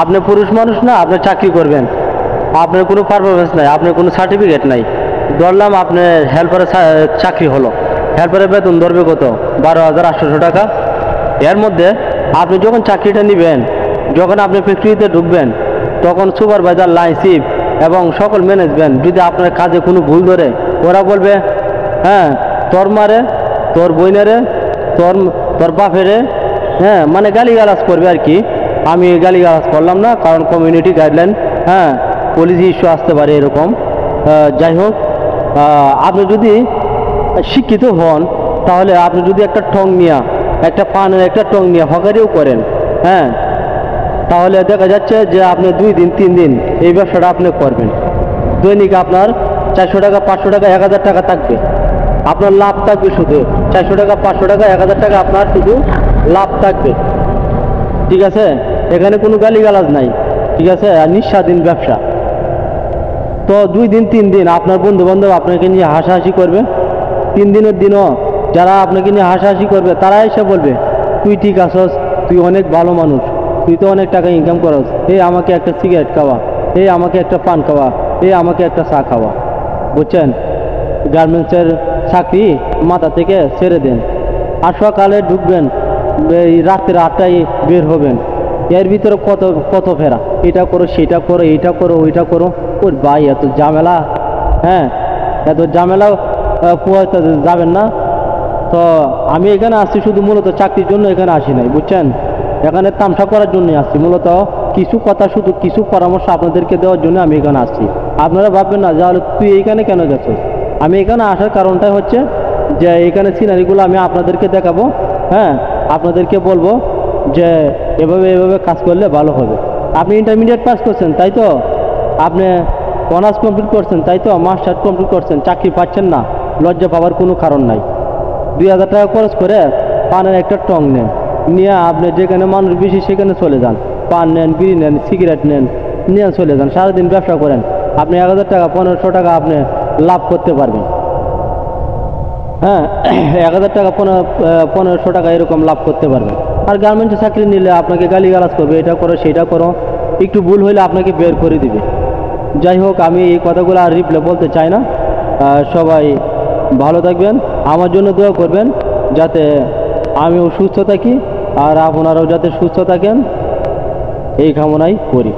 আপনি পুরুষ মানুষ না, আপনি চাকরি করবেন, আপনার কোনো পারফরমেন্স নাই, আপনার কোনো সার্টিফিকেট নাই, ধরলাম আপনার হেল্পারের চাকরি হলো, হেল্পারের বেতন ধরবে কত, 12,800 টাকা। এর মধ্যে আপনি যখন চাকরিটা নেবেন, যখন আপনি ফ্যাক্টরিতে ঢুকবেন, তখন সুপারভাইজার, লাইন চিফ এবং সকল ম্যানেজমেন্ট যদি আপনার কাজে কোনো ভুল ধরে, ওরা বলবে হ্যাঁ তোর মারে, তোর বইনারে, তোর তোর বাপেরে, হ্যাঁ মানে গালিগালাজ করবে আর কি। আমি গালিগালাজ করলাম না, কারণ কমিউনিটি গাইডলাইন, হ্যাঁ পলিসি ইস্যু আসতে পারে এরকম। যাই হোক, আপনি যদি শিক্ষিত হন, তাহলে আপনি যদি একটা টং নিয়ে, একটা পানের একটা টং নিয়ে হকারিও করেন, হ্যাঁ তাহলে দেখা যাচ্ছে যে আপনি 2 দিন 3 দিন এই ব্যবসাটা আপনি করবেন, দৈনিক আপনার 400 টাকা 500 টাকা 1000 টাকা থাকবে, আপনার লাভ থাকবে শুধু 400 টাকা 500 টাকা 1000 টাকা আপনার শুধু লাভ থাকবে। ঠিক আছে, এখানে কোনো গালিগালাজ নাই, ঠিক আছে, আর নিঃস্বাধীন ব্যবসা। তো 2 দিন 3 দিন আপনার বন্ধু বান্ধব আপনাকে নিয়ে হাসাহাসি করবে, 3 দিনের দিনও যারা আপনাকে নিয়ে হাসাহাসি করবে তারা এসে বলবে তুই ঠিক আছস, তুই অনেক ভালো মানুষ, তুই তো অনেক টাকা ইনকাম করস, এই আমাকে একটা সিগারেট খাওয়া, এই আমাকে একটা পান খাওয়া, এই আমাকে একটা চা খাওয়া। বুঝছেন, গার্মেন্টসের চাকরি মাথা থেকে ছেড়ে দেন, আর সকালে ঢুকবেন, এই রাত্রে 8টায় বের হবেন, এর ভিতরে কত কত ফেরা, এটা করো সেটা করো, এইটা করো ওইটা করো। ওর ভাই এত ঝামেলা, হ্যাঁ এত ঝামেলা পোয়াতে যাবেন না। তো আমি এখানে আসছি শুধু মূলত চাকরির জন্য এখানে আসি নাই, বুঝছেন, এখানে তামসা করার জন্যই আসছি, মূলত কিছু কথা শুধু কিছু পরামর্শ আপনাদেরকে দেওয়ার জন্য আমি এখানে আসছি। আপনারা ভাববেন না যে তুই এইখানে কেন যাচ্ছিস, আমি এখানে আসার কারণটাই হচ্ছে যে এখানে সিনারিগুলো আমি আপনাদেরকে দেখাবো, হ্যাঁ আপনাদেরকে বলবো যে এভাবে এভাবে কাজ করলে ভালো হবে। আপনি ইন্টারমিডিয়েট পাস করছেন তাই তো, আপনি অনার্স কমপ্লিট করছেন তাই তো, মাস্টার কমপ্লিট করছেন, চাকরি পাচ্ছেন না, লজ্জা পাওয়ার কোনো কারণ নাই। 2000 টাকা খরচ করে পানের একটা টং নেন, নিয়ে আপনি যেখানে মানুষ বেশি সেখানে চলে যান, পান নেন, বিড়ি নেন, সিগারেট নেন, নিয়ে চলে যান, সারাদিন ব্যবসা করেন, আপনি 1000 টাকা 1500 টাকা আপনি লাভ করতে পারবেন। হ্যাঁ 1000 টাকা 1500 টাকা এরকম লাভ করতে পারবেন। আর গার্মেন্টসে চাকরি নিলে আপনাকে গালিগালাজ করবে, এটা করো সেটা করো, একটু ভুল হইলে আপনাকে বের করে দিবে। যাই হোক, আমি এই কথাগুলো আর রিপ্লে বলতে চাই না। সবাই ভালো থাকবেন, আমার জন্য দোয়া করবেন যাতে আমিও সুস্থ থাকি আর আপনারাও যাতে সুস্থ থাকেন, এই কামনাই করি।